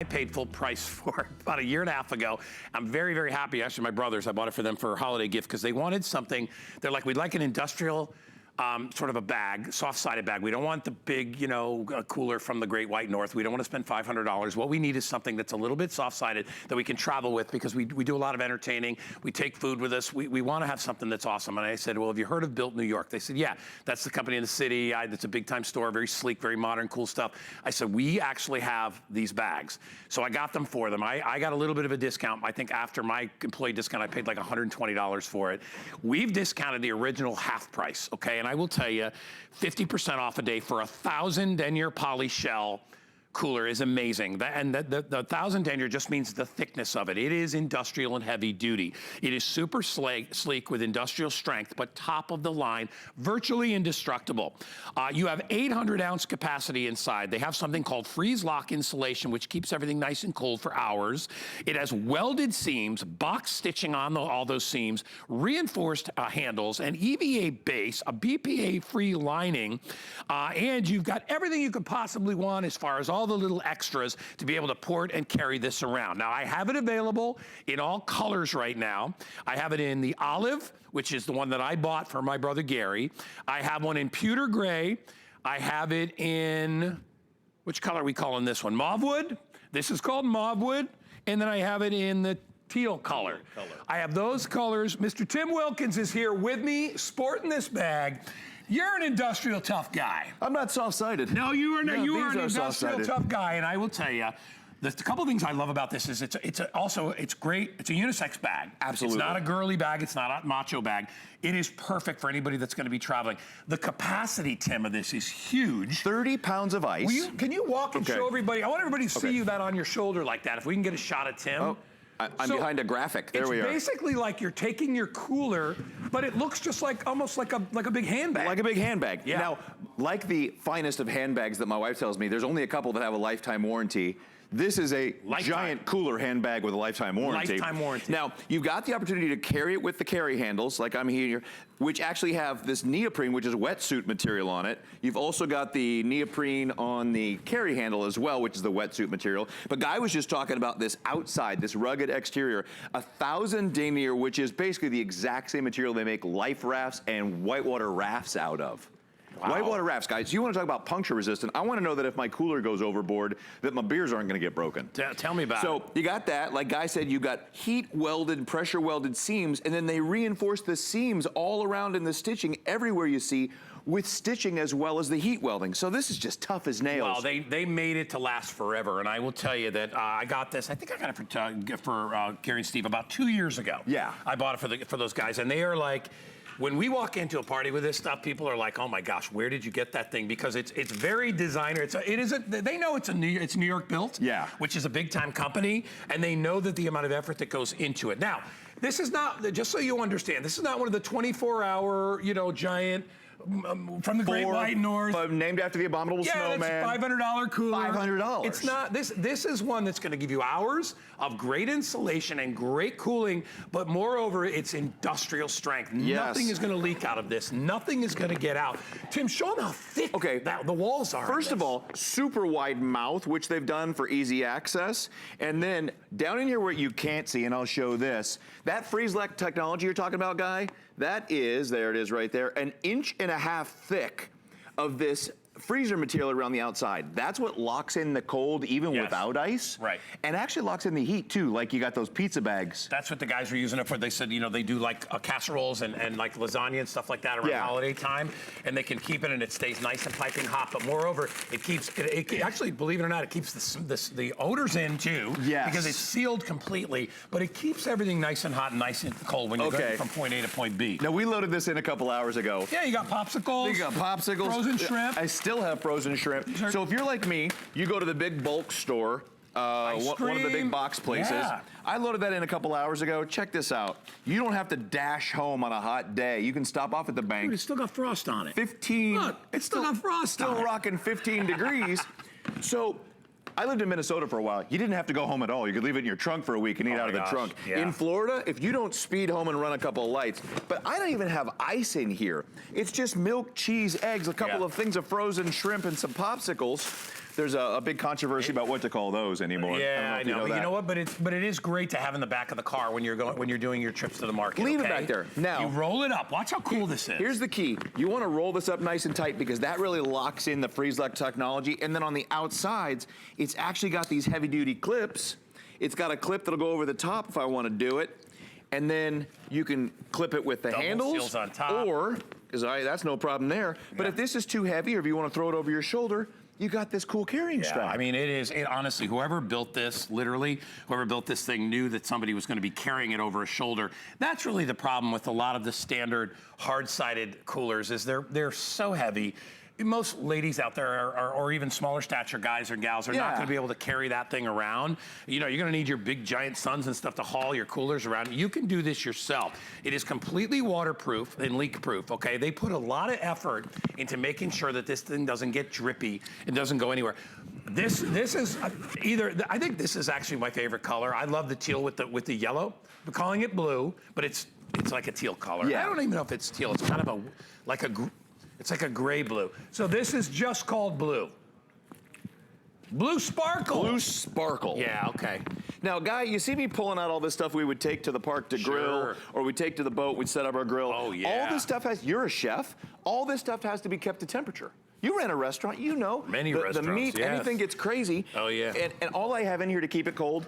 I paid full price for it about a year and a half ago. I'm very, very happy. Actually, my brothers, I bought it for them for a holiday gift because they wanted something. They're like, we'd like an industrial sort of a bag, soft-sided bag. We don't want the big, you know, cooler from the Great White North. We don't want to spend $500. What we need is something that's a little bit soft-sided that we can travel with because we do a lot of entertaining. We take food with us. We want to have something that's awesome. And I said, well, have you heard of Built New York? They said, yeah, that's the company in the city. It's a big-time store, very sleek, very modern, cool stuff. I said, we actually have these bags. So I got them for them. I got a little bit of a discount. I think after my employee discount, I paid like $120 for it. We've discounted the original half price, okay? And I will tell you, 50% off a day for 1,000 denier poly shell cooler is amazing. The 1,000 denier just means the thickness of it. It is industrial and heavy duty. It is super sleek with industrial strength, but top of the line, virtually indestructible. You have 800 ounce capacity inside. They have something called freeze lock insulation, which keeps everything nice and cold for hours. It has welded seams, box stitching on all those seams, reinforced handles, an EVA base, a BPA-free lining, and you've got everything you could possibly want as far as all the little extras to be able to port and carry this around. Now, I have it available in all colors right now. I have it in the olive, which is the one that I bought for my brother Gary. I have one in pewter gray. I have it in, which color are we calling this one? Mauve wood. This is called mauve wood. And then I have it in the teal color. I have those colors. Mr. Tim Wilkins is here with me, sporting this bag. You're an industrial tough guy. I'm not soft-sided. No, you are an industrial tough guy, and I will tell you, the couple of things I love about this is it's great. It's a unisex bag. Absolutely. It's not a girly bag. It's not a macho bag. It is perfect for anybody that's going to be traveling. The capacity, Tim, of this is huge. 30 pounds of ice. Can you walk and show everybody? I want everybody to see you that on your shoulder like that. If we can get a shot of Tim. Oh. I'm behind a graphic. There we are. It's basically like you're taking your cooler, but it looks just like almost like a big handbag. Like a big handbag. Yeah. Now, like the finest of handbags that my wife tells me, there's only a couple that have a lifetime warranty. This is a giant cooler handbag with a lifetime warranty. Lifetime warranty. Now, you've got the opportunity to carry it with the carry handles, like I'm here, which actually have this neoprene, which is wetsuit material on it. You've also got the neoprene on the carry handle as well, which is the wetsuit material. But Guy was just talking about this outside, this rugged exterior, 1,000 denier, which is basically the exact same material they make life rafts and whitewater rafts out of. Wow. Whitewater rafts, guys. You want to talk about puncture resistant? I want to know that if my cooler goes overboard, that my beers aren't going to get broken. Tell me about it. So you got that. Like Guy said, you got heat welded, pressure welded seams, and then they reinforce the seams all around in the stitching everywhere you see with stitching as well as the heat welding. So this is just tough as nails. Well, they made it to last forever, and I will tell you that I got this. I think I got it for Gary and Steve about 2 years ago. Yeah. I bought it for those guys, and they are like, when we walk into a party with this stuff, people are like, "Oh my gosh, where did you get that thing?" Because it's very designer. They know it's New York built, yeah, which is a big time company, and they know that the amount of effort that goes into it. Now, this is not, just so you understand, this is not one of the 24-hour, giant. From the Great White North. Named after the Abominable Snowman. Yeah, it's $500 cooler. $500. It's not, this is one that's gonna give you hours of great insulation and great cooling, but moreover, it's industrial strength. Yes. Nothing is gonna leak out of this. Nothing is gonna get out. Tim, show them how thick the walls are. First of all, super wide mouth, which they've done for easy access. And then down in here where you can't see, and I'll show this, that freeze lock technology you're talking about, Guy, that is, there it is right there, 1.5 inches thick of this freezer material around the outside. That's what locks in the cold even without ice. Right. And actually locks in the heat too, like you got those pizza bags. That's what the guys were using it for. They said, they do like casseroles and like lasagna and stuff like that around holiday time, and they can keep it and it stays nice and piping hot, but moreover, it keeps, actually, believe it or not, it keeps the odors in too. Yes. Because it's sealed completely, but it keeps everything nice and hot and nice and cold when you're going from point A to point B. Now we loaded this in a couple hours ago. Yeah, you got popsicles. You got popsicles. Frozen shrimp. I still have frozen shrimp. So if you're like me, you go to the big bulk store, one of the big box places. Yeah. I loaded that in a couple hours ago. Check this out. You don't have to dash home on a hot day. You can stop off at the bank. Dude, it's still got frost on it. 15. Look, it's still got frost on it. Still rocking 15 degrees. So I lived in Minnesota for a while. You didn't have to go home at all. You could leave it in your trunk for a week and eat out of the trunk. Yeah. In Florida, if you don't speed home and run a couple of lights, but I don't even have ice in here. It's just milk, cheese, eggs, a couple of things of frozen shrimp and some popsicles. there's a big controversy about what to call those anymore. Yeah, I know. But that. you know what? But it is great to have in the back of the car when you're doing your trips to the market. Leave it okay? back there. Now you roll it up. Watch how cool this is. Here's the key. You want to roll this up nice and tight because that really locks in the freeze-lock technology. And then on the outsides, it's actually got these heavy-duty clips. It's got a clip that'll go over the top if I want to do it. And then you can clip it with the Double handles, seals on top. or, because that's no problem there. But if this is too heavy or if you want to throw it over your shoulder, you got this cool carrying strap. I mean, honestly, whoever built this, literally, whoever built this thing knew that somebody was going to be carrying it over a shoulder. That's really the problem with a lot of the standard hard-sided coolers is they're so heavy. Most ladies out there or even smaller stature guys or gals are not going to be able to carry that thing around. You know, you're going to need your big giant sons and stuff to haul your coolers around. You can do this yourself. It is completely waterproof and leak-proof, okay? They put a lot of effort into making sure that this thing doesn't get drippy. It doesn't go anywhere. This is I think this is actually my favorite color. I love the teal with the yellow. We're calling it blue, but it's like a teal color. Yeah. I don't even know if it's teal. It's kind of it's like a gray blue. So this is just called blue. Blue Sparkle. Blue Sparkle. Yeah, okay. Now, Guy, you see me pulling out all this stuff we would take to the park to grill, or we'd take to the boat, we'd set up our grill. Oh, yeah. All this stuff you're a chef, all this stuff has to be kept to temperature. You ran a restaurant, you know. Many the restaurants, meat, yes. anything gets crazy. Oh, yeah. And all I have in here to keep it cold,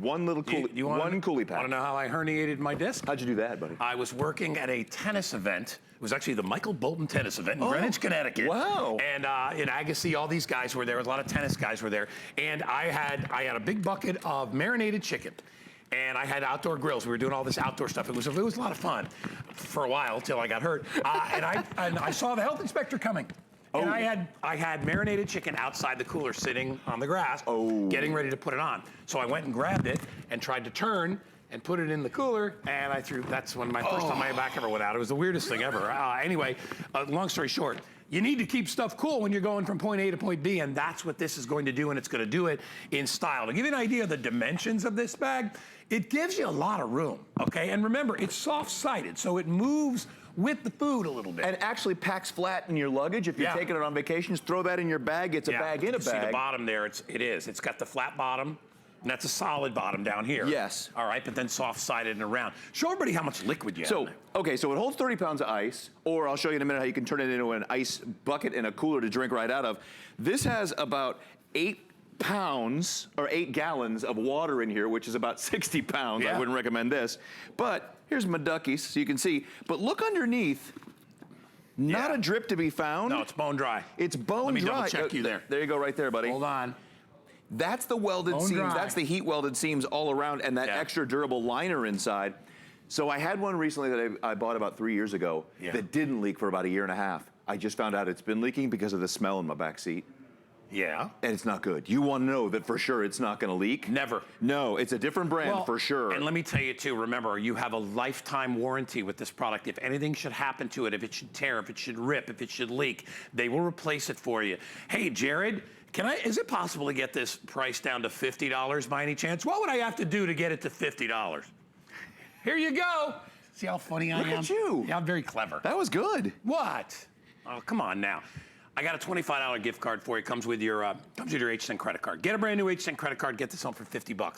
one little one coolie pack. Want to know how I herniated my disc? How'd you do that, buddy? I was working at a tennis event. It was actually the Michael Bolton tennis event in Greenwich, Connecticut. Wow. And in Agassiz, all these guys were there. A lot of tennis guys were there. And I had a big bucket of marinated chicken. And I had outdoor grills. We were doing all this outdoor stuff. It was a lot of fun for a while till I got hurt. And I saw the health inspector coming. And I had marinated chicken outside the cooler sitting on the grass, getting ready to put it on. So I went and grabbed it and tried to turn and put it in the cooler, and that's when my first time my back ever went out. It was the weirdest thing ever. Anyway, long story short, you need to keep stuff cool when you're going from point A to point B, and that's what this is going to do, and it's going to do it in style. To give you an idea of the dimensions of this bag, it gives you a lot of room, okay? And remember, it's soft-sided, so it moves with the food a little bit. And actually packs flat in your luggage. If you're taking it on vacations, throw that in your bag. It's a bag in a bag. See the bottom there, it is. It's got the flat bottom, and that's a solid bottom down here. Yes. All right, but then soft-sided and around. Show everybody how much liquid you have in there. Okay, so it holds 30 pounds of ice, or I'll show you in a minute how you can turn it into an ice bucket and a cooler to drink right out of. This has about 8 pounds or 8 gallons of water in here, which is about 60 pounds. I wouldn't recommend this. But here's my duckies, so you can see. But look underneath. Not a drip to be found. No, it's bone dry. It's bone dry. Let me double check you there. There you go, right there, buddy. Hold on. That's the welded seams. Dry. That's the heat welded seams all around, and that extra durable liner inside. So I had one recently that I bought about 3 years ago that didn't leak for about a year and a half. I just found out it's been leaking because of the smell in my back seat. Yeah. And it's not good. You want to know that for sure it's not going to leak? Never. No, it's a different brand for sure. And let me tell you too, remember, you have a lifetime warranty with this product. If anything should happen to it, if it should tear, if it should rip, if it should leak, they will replace it for you. Hey, Jared, is it possible to get this price down to $50 by any chance? What would I have to do to get it to $50? Here you go. See how funny I am? Look at you. Yeah, I'm very clever. That was good. What? Oh, come on now. I got a $25 gift card for you. Comes with your HSN credit card. Get a brand new HSN credit card. Get this home for $50.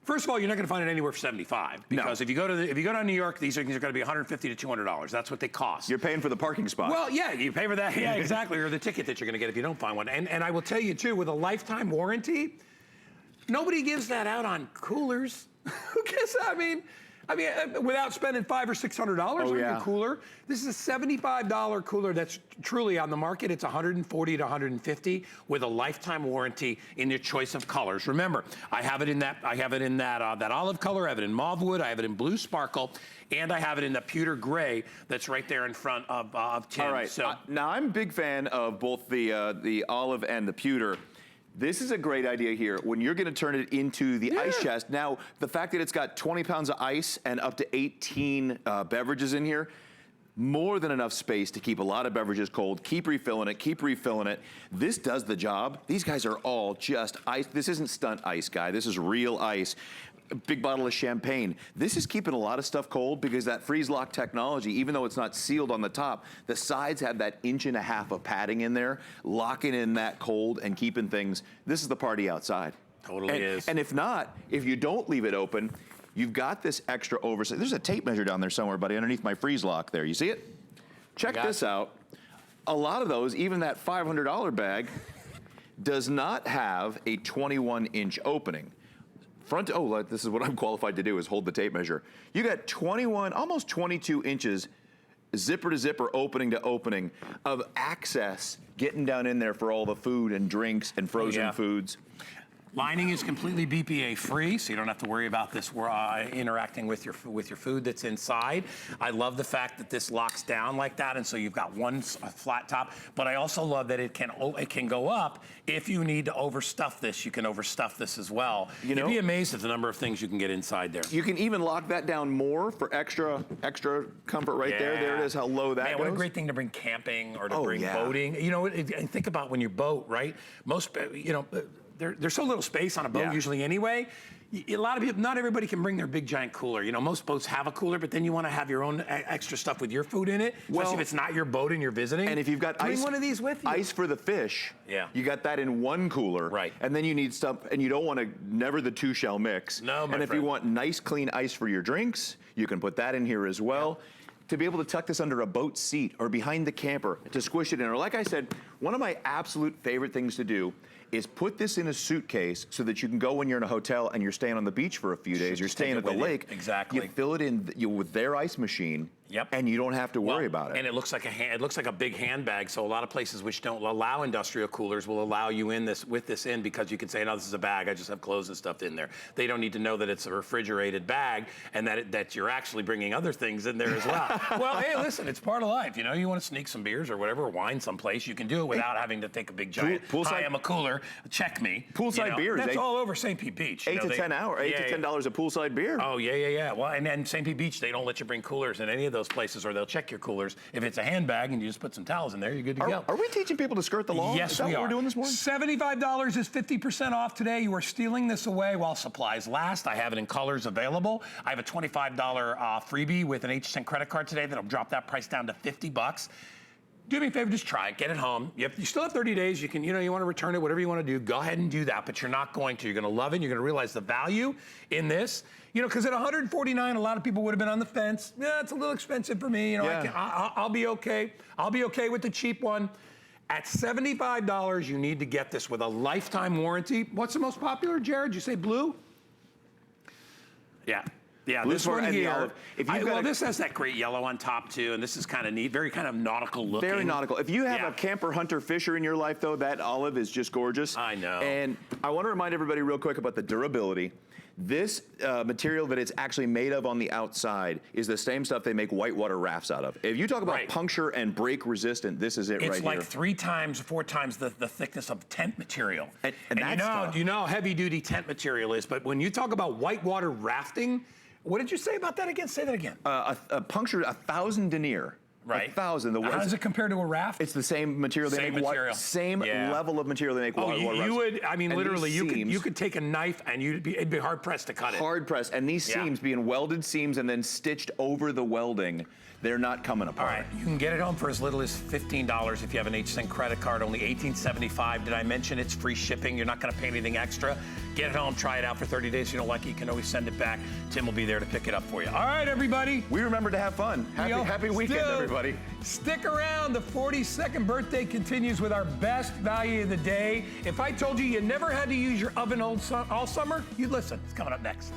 First of all, you're not going to find it anywhere for $75 because if you go to New York, these are going to be $150 to $200. That's what they cost. You're paying for the parking spot. Well, yeah, you pay for that. Yeah, exactly, or the ticket that you're going to get if you don't find one. And I will tell you too, with a lifetime warranty, nobody gives that out on coolers. Who gives that? I mean, without spending $500 or $600 on your cooler. This is a $75 cooler that's truly on the market. It's $140 to $150 with a lifetime warranty in your choice of colors. Remember, I have it in that olive color. I have it in mauve wood. I have it in blue sparkle, and I have it in the pewter gray that's right there in front of Tim. All right. So now I'm a big fan of both the olive and the pewter. This is a great idea here when you're going to turn it into the ice chest. Now, the fact that it's got 20 pounds of ice and up to 18 beverages in here, more than enough space to keep a lot of beverages cold, keep refilling it, keep refilling it. This does the job. These guys are all just ice. This isn't stunt ice, guy. This is real ice. A big bottle of champagne. This is keeping a lot of stuff cold because that freeze lock technology, even though it's not sealed on the top, the sides have that 1.5 inches of padding in there, locking in that cold and keeping things. This is the party outside. Totally is. And if not, if you don't leave it open, you've got this extra oversight. There's a tape measure down there somewhere, buddy, underneath my freeze lock there. You see it? Check this out. A lot of those, even that $500 bag, does not have a 21-inch opening. This is what I'm qualified to do, is hold the tape measure. You got 21, almost 22 inches zipper to zipper, opening to opening of access getting down in there for all the food and drinks and frozen foods. Lining is completely BPA free, so you don't have to worry about this interacting with your food that's inside. I love the fact that this locks down like that, and so you've got one flat top. But I also love that it can go up if you need to overstuff this. You can overstuff this as well. You'd be amazed at the number of things you can get inside there. You can even lock that down more for extra comfort right there. There it is, how low that goes. What a great thing to bring camping or to bring boating. You know, and think about when you boat, right? Most, there's so little space on a boat usually anyway. A lot of people, not everybody can bring their big giant cooler. You know, most boats have a cooler, but then you want to have your own extra stuff with your food in it, especially if it's not your boat and you're visiting. And if you've got bring one of these with you. Ice for the fish, you got that in one cooler. Right. And then you need stuff, and you don't want to, never the two shall mix. No, my And if you want nice, clean ice for your drinks, you can put that in here as well. To be able to tuck this under a boat seat or behind the camper, to squish it in. Or like I said, one of my absolute favorite things to do is put this in a suitcase so that you can go when you're in a hotel and you're staying on the beach for a few days, you're staying at the lake. Exactly. You fill it in with their ice machine. And you don't have to worry about it. And it looks like a big handbag. So a lot of places which don't allow industrial coolers will allow you in this because you can say, no, this is a bag. I just have clothes and stuff in there. They don't need to know that it's a refrigerated bag and that you're actually bringing other things in there as well. Well, hey, listen, it's part of life. You know, you want to sneak some beers or whatever, or wine someplace, you can do it without having to take a big giant. Hi, I'm a cooler. Check me. Poolside beers. That's all over St. Pete Beach. $8 to $10 a poolside beer. Oh yeah. Well, and then St. Pete Beach, they don't let you bring coolers in any of those places, or they'll check your coolers. If it's a handbag and you just put some towels in there, you're good to go. Are we teaching people to skirt the law? Yes, is that we what are. we're doing this morning? $75 is 50% off today. You are stealing this away while supplies last. I have it in colors available. I have a $25 freebie with an HSN credit card today that'll drop that price down to $50. Do me a favor, just try it, get it home. You still have 30 days. You can, you want to return it, whatever you want to do, go ahead and do that, but you're not going to. You're going to love it. You're going to realize the value in this. Because at $149, a lot of people would have been on the fence. Yeah, it's a little expensive for me. I'll be okay. I'll be okay with the cheap one. At $75, you need to get this with a lifetime warranty. What's the most popular, Jared? Did you say blue? Yeah, this one here. This has that great yellow on top too, and this is kind of neat, very kind of nautical looking. Very nautical. If you have a camper, hunter, fisher in your life, though, that olive is just gorgeous. I know. And I want to remind everybody real quick about the durability. This material that it's actually made of on the outside is the same stuff they make whitewater rafts out of. If you talk about puncture and break resistant, this is it right here. It's like 3 times, 4 times the thickness of tent material. And that's you know how heavy duty tent material is, but when you talk about whitewater rafting, what did you say about that again? Say that again. A puncture, 1,000 denier. Right. 1,000. How does it compare to a raft? It's the same material. They same make material. Same level of material they make water you rafts. would, I mean, and literally, you could take a knife and it'd be hard pressed to cut it. Hard pressed. And these seams being welded seams and then stitched over the welding, they're not coming apart. All right, you can get it home for as little as $15 if you have an HSN credit card, only $18.75. Did I mention it's free shipping? You're not gonna pay anything extra. Get it home, try it out for 30 days. If you don't like it, you can always send it back. Tim will be there to pick it up for you. All right, everybody. We remember to have fun. Happy weekend, everybody. Stick around. The 42nd birthday continues with our best value of the day. If I told you you never had to use your oven all summer, you'd listen. It's coming up next.